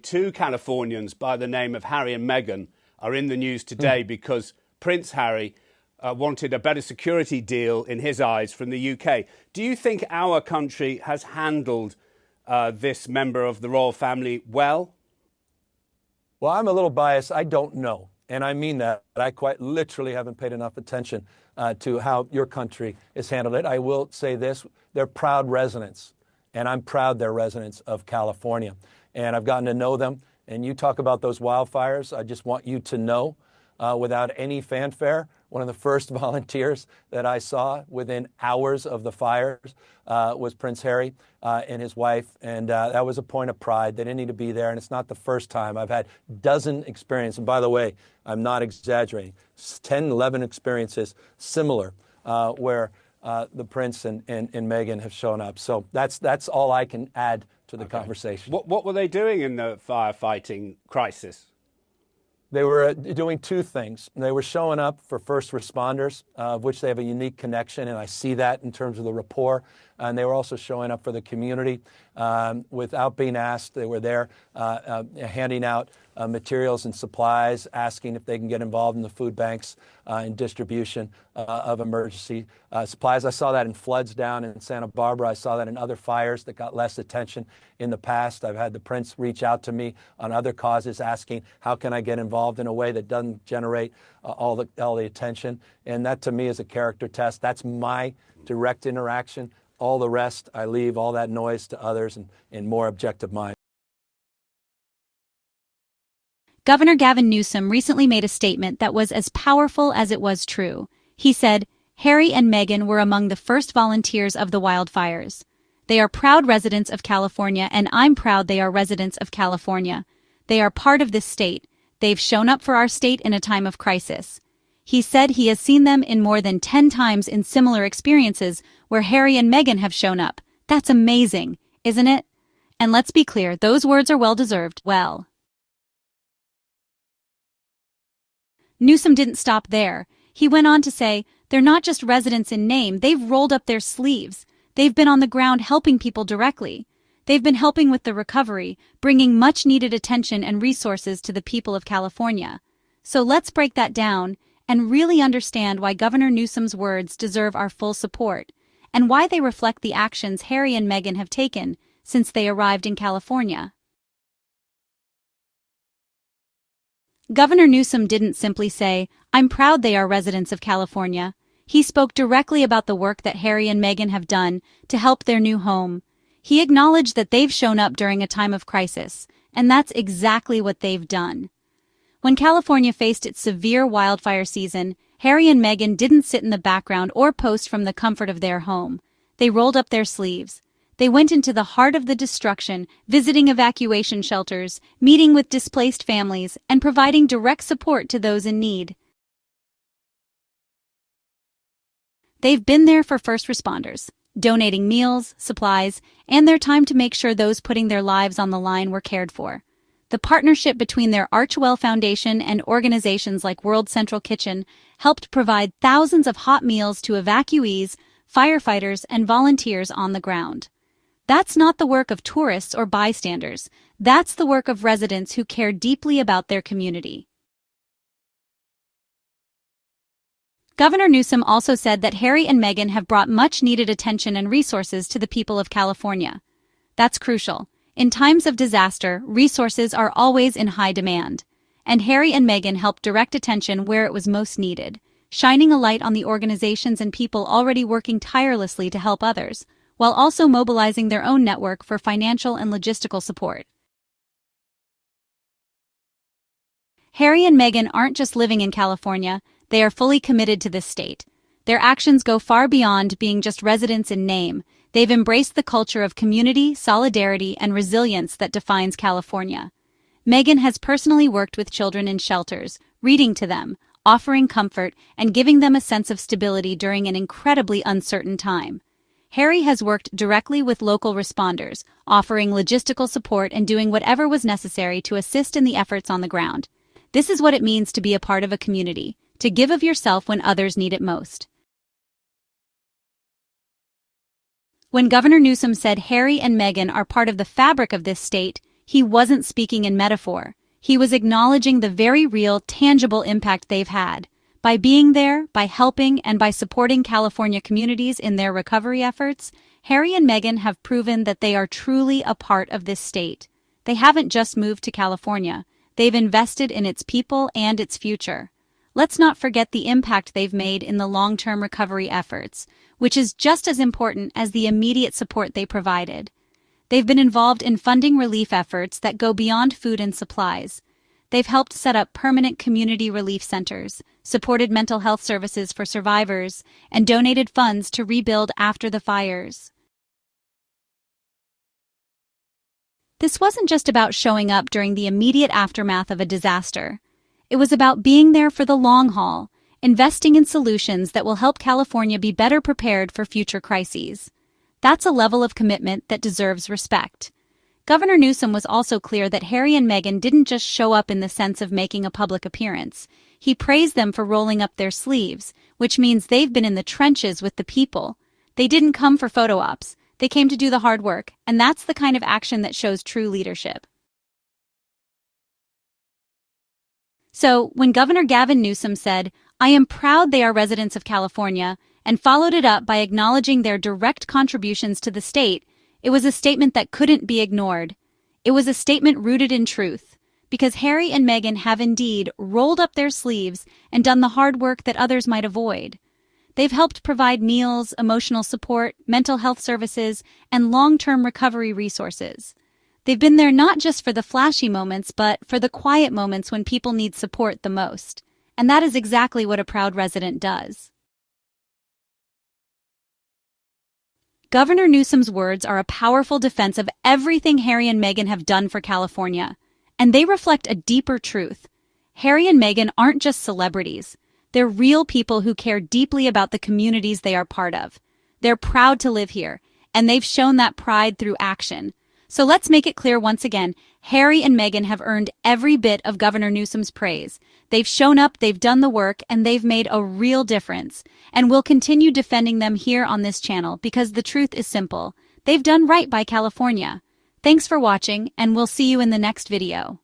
two Californians by the name of Harry and Meghan are in the news today because Prince Harry wanted a better security deal, in his eyes, from the UK. Do you think our country has handled this member of the royal family well? Well, I'm a little biased. I don't know. And I mean that. I quite literally haven't paid enough attention to how your country has handled it. I will say this. They're proud residents, and I'm proud they're residents of California. And I've gotten to know them. And you talk about those wildfires. I just want you to know, without any fanfare, one of the first volunteers that I saw within hours of the fires was Prince Harry and his wife. And that was a point of pride. They didn't need to be there. And it's not the first time. I've had dozen experiences. And by the way, I'm not exaggerating. 10, 11 experiences similar where the Prince and Meghan have shown up. So that's all I can add to the conversation. What were they doing in the firefighting crisis? They were doing two things. They were showing up for first responders, of which they have a unique connection, and I see that in terms of the rapport. And they were also showing up for the community without being asked. They were there handing out materials and supplies, asking if they can get involved in the food banks and distribution of emergency supplies. I saw that in floods down in Santa Barbara. I saw that in other fires that got less attention in the past. I've had the Prince reach out to me on other causes asking, how can I get involved in a way that doesn't generate all the attention? And that, to me, is a character test. That's my direct interaction. All the rest, I leave all that noise to others and more objective minds. Governor Gavin Newsom recently made a statement that was as powerful as it was true. He said, Harry and Meghan were among the first volunteers of the wildfires. They are proud residents of California, and I'm proud they are residents of California. They are part of this state. They've shown up for our state in a time of crisis. He said he has seen them in more than 10 times in similar experiences where Harry and Meghan have shown up. That's amazing, isn't it? And let's be clear, those words are well-deserved. Well, Newsom didn't stop there. He went on to say, they're not just residents in name, they've rolled up their sleeves. They've been on the ground helping people directly. They've been helping with the recovery, bringing much-needed attention and resources to the people of California. So let's break that down and really understand why Governor Newsom's words deserve our full support, and why they reflect the actions Harry and Meghan have taken since they arrived in California. Governor Newsom didn't simply say, I'm proud they are residents of California. He spoke directly about the work that Harry and Meghan have done to help their new home. He acknowledged that they've shown up during a time of crisis, and that's exactly what they've done. When California faced its severe wildfire season, Harry and Meghan didn't sit in the background or post from the comfort of their home. They rolled up their sleeves. They went into the heart of the destruction, visiting evacuation shelters, meeting with displaced families, and providing direct support to those in need. They've been there for first responders, donating meals, supplies, and their time to make sure those putting their lives on the line were cared for. The partnership between their Archwell Foundation and organizations like World Central Kitchen helped provide thousands of hot meals to evacuees, firefighters, and volunteers on the ground. That's not the work of tourists or bystanders. That's the work of residents who care deeply about their community. Governor Newsom also said that Harry and Meghan have brought much-needed attention and resources to the people of California. That's crucial. In times of disaster, resources are always in high demand, and Harry and Meghan helped direct attention where it was most needed, shining a light on the organizations and people already working tirelessly to help others, while also mobilizing their own network for financial and logistical support. Harry and Meghan aren't just living in California, they are fully committed to this state. Their actions go far beyond being just residents in name. They've embraced the culture of community, solidarity, and resilience that defines California. Meghan has personally worked with children in shelters, reading to them, offering comfort, and giving them a sense of stability during an incredibly uncertain time. Harry has worked directly with local responders, offering logistical support and doing whatever was necessary to assist in the efforts on the ground. This is what it means to be a part of a community, to give of yourself when others need it most. When Governor Newsom said Harry and Meghan are part of the fabric of this state, he wasn't speaking in metaphor. He was acknowledging the very real, tangible impact they've had. By being there, by helping, and by supporting California communities in their recovery efforts, Harry and Meghan have proven that they are truly a part of this state. They haven't just moved to California. They've invested in its people and its future. Let's not forget the impact they've made in the long-term recovery efforts, which is just as important as the immediate support they provided. They've been involved in funding relief efforts that go beyond food and supplies. They've helped set up permanent community relief centers, supported mental health services for survivors, and donated funds to rebuild after the fires. This wasn't just about showing up during the immediate aftermath of a disaster. It was about being there for the long haul, investing in solutions that will help California be better prepared for future crises. That's a level of commitment that deserves respect. Governor Newsom was also clear that Harry and Meghan didn't just show up in the sense of making a public appearance. He praised them for rolling up their sleeves, which means they've been in the trenches with the people. They didn't come for photo ops. They came to do the hard work, and that's the kind of action that shows true leadership. So, when Governor Gavin Newsom said, "I am proud they are residents of California," and followed it up by acknowledging their direct contributions to the state, it was a statement that couldn't be ignored. It was a statement rooted in truth, because Harry and Meghan have indeed rolled up their sleeves and done the hard work that others might avoid. They've helped provide meals, emotional support, mental health services, and long-term recovery resources. They've been there not just for the flashy moments, but for the quiet moments when people need support the most. And that is exactly what a proud resident does. Governor Newsom's words are a powerful defense of everything Harry and Meghan have done for California, and they reflect a deeper truth. Harry and Meghan aren't just celebrities. They're real people who care deeply about the communities they are part of. They're proud to live here, and they've shown that pride through action. So let's make it clear once again, Harry and Meghan have earned every bit of Governor Newsom's praise. They've shown up, they've done the work, and they've made a real difference. And we'll continue defending them here on this channel because the truth is simple. They've done right by California. Thanks for watching, and we'll see you in the next video.